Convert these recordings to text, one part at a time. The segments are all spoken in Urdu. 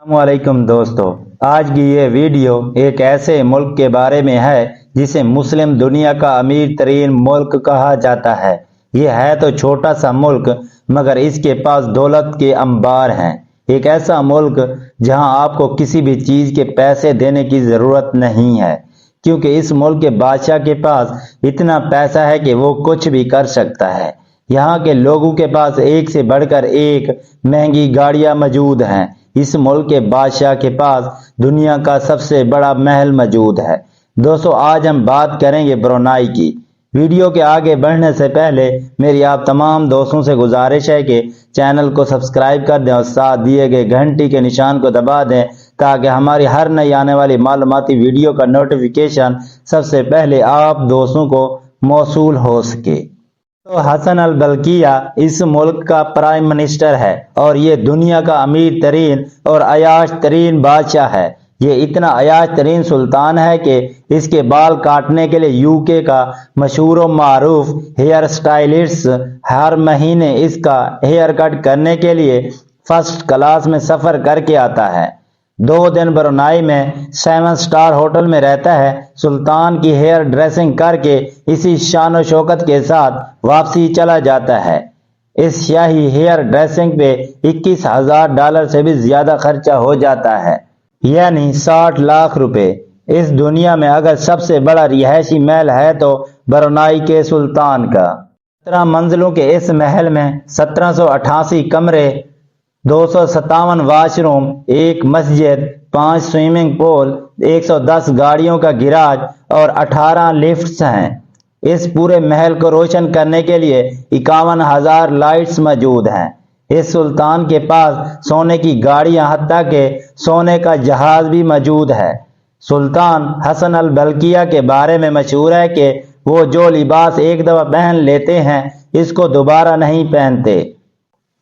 السلام علیکم دوستو، آج کی یہ ویڈیو ایک ایسے ملک کے بارے میں ہے جسے مسلم دنیا کا امیر ترین ملک کہا جاتا ہے۔ یہ ہے تو چھوٹا سا ملک مگر اس کے پاس دولت کے انبار ہیں۔ ایک ایسا ملک جہاں آپ کو کسی بھی چیز کے پیسے دینے کی ضرورت نہیں ہے، کیونکہ اس ملک کے بادشاہ کے پاس اتنا پیسہ ہے کہ وہ کچھ بھی کر سکتا ہے۔ یہاں کے لوگوں کے پاس ایک سے بڑھ کر ایک مہنگی گاڑیاں موجود ہیں۔ اس ملک کے بادشاہ کے پاس دنیا کا سب سے بڑا محل موجود ہے۔ دوستو، آج ہم بات کریں گے برونائی کی۔ ویڈیو کے آگے بڑھنے سے پہلے میری آپ تمام دوستوں سے گزارش ہے کہ چینل کو سبسکرائب کر دیں اور ساتھ دیے گئے گھنٹی کے نشان کو دبا دیں تاکہ ہماری ہر نئی آنے والی معلوماتی ویڈیو کا نوٹیفیکیشن سب سے پہلے آپ دوستوں کو موصول ہو سکے۔ تو حسن البلقیہ اس ملک کا پرائم منسٹر ہے اور یہ دنیا کا امیر ترین اور عیاش ترین بادشاہ ہے۔ یہ اتنا عیاش ترین سلطان ہے کہ اس کے بال کاٹنے کے لیے UK کا مشہور و معروف ہیئر سٹائلسٹ ہر مہینے اس کا ہیئر کٹ کرنے کے لیے فرسٹ کلاس میں سفر کر کے آتا ہے۔ 2 دن برونائی میں 7 سٹار ہوٹل میں رہتا ہے۔ سلطان کی ہیئر ڈریسنگ کر کے اسی شان و شوکت کے ساتھ واپسی چلا جاتا ہے۔ اس شاہی ہیئر ڈریسنگ پہ $21,000 سے بھی زیادہ خرچہ ہو جاتا ہے، یعنی 60 لاکھ روپے۔ اس دنیا میں اگر سب سے بڑا رہائشی محل ہے تو برونائی کے سلطان کا 17 منزلوں کے اس محل میں 1788 کمرے، 257 واش روم، 1 مسجد، 5 سوئمنگ پول، 110 گاڑیوں کا گیراج اور 18 لفٹس ہیں۔ اس پورے محل کو روشن کرنے کے لیے 51,000 لائٹس موجود ہیں۔ اس سلطان کے پاس سونے کی گاڑیاں حتیٰ کہ سونے کا جہاز بھی موجود ہے۔ سلطان حسن البلقیہ کے بارے میں مشہور ہے کہ وہ جو لباس ایک دفعہ پہن لیتے ہیں اس کو دوبارہ نہیں پہنتے۔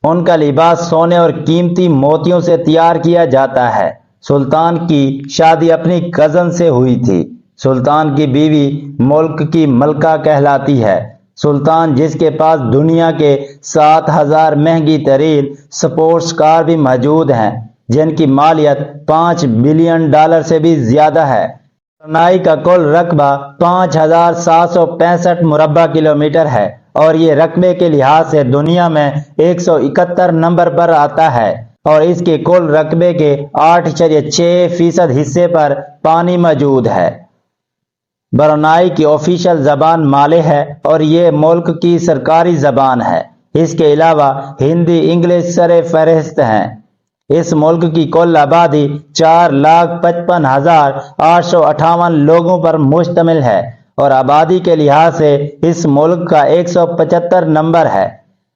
ان کا لباس سونے اور قیمتی موتیوں سے تیار کیا جاتا ہے۔ سلطان کی شادی اپنی کزن سے ہوئی تھی۔ سلطان کی بیوی ملک کی ملکہ کہلاتی ہے۔ سلطان جس کے پاس دنیا کے 7,000 مہنگی ترین سپورٹس کار بھی موجود ہیں جن کی مالیت $5 بلین سے بھی زیادہ ہے۔ برونائی کا کل رقبہ 5,765 مربع کلومیٹر ہے اور یہ رقبے کے لحاظ سے دنیا میں 171 نمبر پر آتا ہے اور اس کے کل رقبے کے 8.6% حصے پر پانی موجود ہے۔ برونائی کی آفیشل زبان مالے ہے اور یہ ملک کی سرکاری زبان ہے۔ اس کے علاوہ ہندی، انگلش سر فہرست ہیں۔ اس ملک کی کل آبادی 4,55,858 لوگوں پر مشتمل ہے اور آبادی کے لحاظ سے اس ملک کا 175 نمبر ہے۔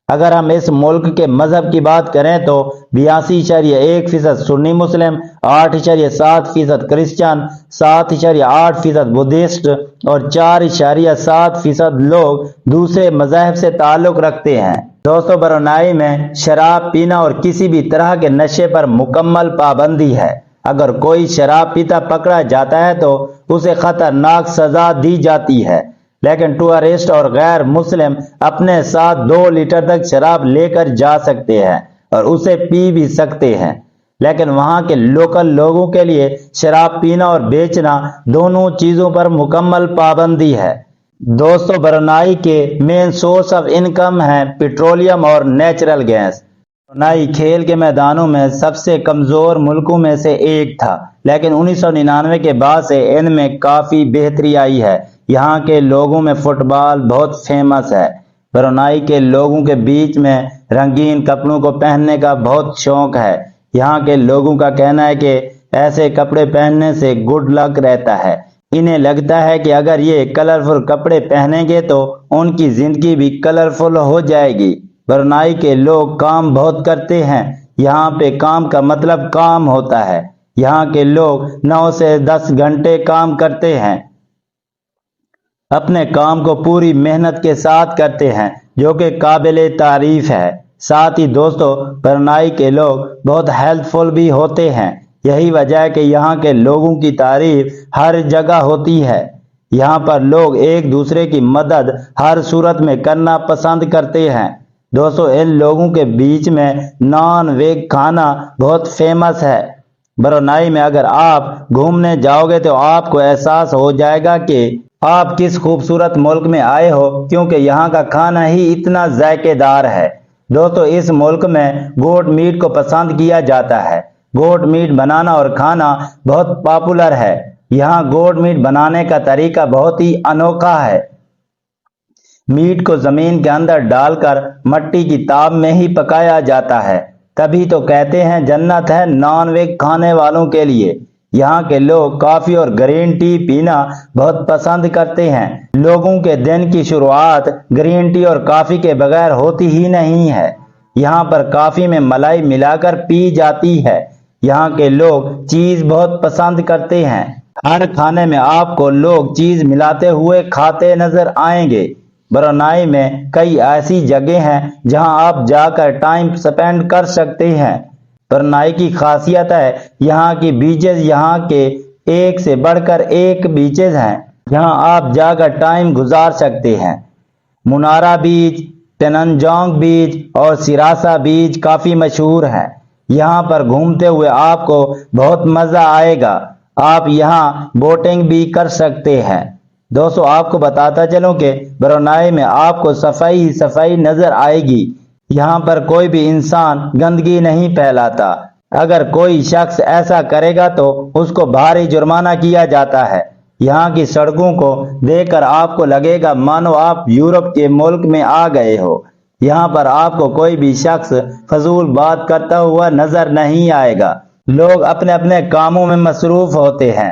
اگر ہم اس ملک کے مذہب کی بات کریں تو 82.1% سنی مسلم، 8.7% کرسچن، 7.8% بدھسٹ اور 4.7% لوگ دوسرے مذاہب سے تعلق رکھتے ہیں۔ دوستو، برونائی میں شراب پینا اور کسی بھی طرح کے نشے پر مکمل پابندی ہے۔ اگر کوئی شراب پیتا پکڑا جاتا ہے تو اسے خطرناک سزا دی جاتی ہے، لیکن ٹورسٹ اور غیر مسلم اپنے ساتھ 2 لیٹر تک شراب لے کر جا سکتے ہیں اور اسے پی بھی سکتے ہیں، لیکن وہاں کے لوکل لوگوں کے لیے شراب پینا اور بیچنا دونوں چیزوں پر مکمل پابندی ہے۔ دوستو، برونائی کے مین سورس آف انکم ہیں پیٹرولیم اور نیچرل گیس۔ برونائی کھیل کے میدانوں میں سب سے کمزور ملکوں میں سے ایک تھا، لیکن 1999 کے بعد سے ان میں کافی بہتری آئی ہے۔ یہاں کے لوگوں میں فٹ بال بہت فیمس ہے۔ برونائی کے لوگوں کے بیچ میں رنگین کپڑوں کو پہننے کا بہت شوق ہے۔ یہاں کے لوگوں کا کہنا ہے کہ ایسے کپڑے پہننے سے گڈ لک رہتا ہے۔ انہیں لگتا ہے کہ اگر یہ کلرفل کپڑے پہنیں گے تو ان کی زندگی بھی کلرفل ہو جائے گی۔ برونائی کے لوگ کام بہت کرتے ہیں۔ یہاں پہ کام کا مطلب کام ہوتا ہے۔ یہاں کے لوگ 9 سے 10 گھنٹے کام کرتے ہیں۔ اپنے کام کو پوری محنت کے ساتھ کرتے ہیں جو کہ قابل تعریف ہے۔ ساتھ ہی دوستو، برونائی کے لوگ بہت ہیلپ فل بھی ہوتے ہیں۔ یہی وجہ ہے کہ یہاں کے لوگوں کی تعریف ہر جگہ ہوتی ہے۔ یہاں پر لوگ ایک دوسرے کی مدد ہر صورت میں کرنا پسند کرتے ہیں۔ دوستو، ان لوگوں کے بیچ میں نان ویج کھانا بہت فیمس ہے۔ برونائی میں اگر آپ گھومنے جاؤ گے تو آپ کو احساس ہو جائے گا کہ آپ کس خوبصورت ملک میں آئے ہو، کیونکہ یہاں کا کھانا ہی اتنا ذائقے دار ہے۔ دوستو، اس ملک میں گوٹ میٹ کو پسند کیا جاتا ہے۔ گوٹ میٹ بنانا اور کھانا بہت پاپولر ہے۔ یہاں گوٹ میٹ بنانے کا طریقہ بہت ہی انوکھا ہے۔ میٹ کو زمین کے اندر ڈال کر مٹی کی تاب میں ہی پکایا جاتا ہے، تبھی تو کہتے ہیں جنت ہے نان ویج کھانے والوں کے لیے۔ یہاں کے لوگ کافی اور گرین ٹی پینا بہت پسند کرتے ہیں۔ لوگوں کے دن کی شروعات گرین ٹی اور کافی کے بغیر ہوتی ہی نہیں ہے۔ یہاں پر کافی میں ملائی ملا کر پی جاتی ہے۔ یہاں کے لوگ چیز بہت پسند کرتے ہیں۔ ہر کھانے میں آپ کو لوگ چیز ملاتے ہوئے کھاتے نظر آئیں گے۔ برونائی میں کئی ایسی جگہیں ہیں جہاں آپ جا کر ٹائم سپینڈ کر سکتے ہیں۔ برونائی کی خاصیت ہے یہاں کی بیچز، یہاں کے ایک سے بڑھ کر ایک بیچز ہیں جہاں آپ جا کر ٹائم گزار سکتے ہیں۔ منارا بیچ، ٹننجونگ بیچ اور سراسا بیچ کافی مشہور ہیں۔ یہاں پر گھومتے ہوئے آپ کو بہت مزہ آئے گا۔ آپ یہاں بوٹنگ بھی کر سکتے ہیں۔ دوستو، آپ کو بتاتا چلوں کہ برونائی میں آپ کو صفائی ہی صفائی نظر آئے گی۔ یہاں پر کوئی بھی انسان گندگی نہیں پھیلاتا۔ اگر کوئی شخص ایسا کرے گا تو اس کو بھاری جرمانہ کیا جاتا ہے۔ یہاں کی سڑکوں کو دیکھ کر آپ کو لگے گا مانو آپ یورپ کے ملک میں آ گئے ہو۔ یہاں پر آپ کو کوئی بھی شخص فضول بات کرتا ہوا نظر نہیں آئے گا۔ لوگ اپنے اپنے کاموں میں مصروف ہوتے ہیں۔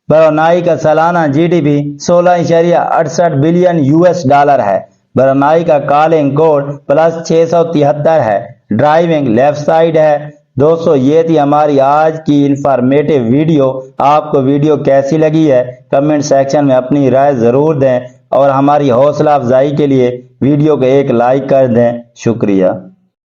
برونائی کا سالانہ جی ڈی پی 16.68 بلین $۔ ہے۔ برونائی کا کالنگ کوڈ +673 ہے۔ ڈرائیونگ لیفٹ سائیڈ ہے۔ دوستو، یہ تھی ہماری آج کی انفارمیٹو ویڈیو۔ آپ کو ویڈیو کیسی لگی ہے کمنٹ سیکشن میں اپنی رائے ضرور دیں، اور ہماری حوصلہ افزائی کے لیے ویڈیو کو ایک لائک کر دیں۔ شکریہ۔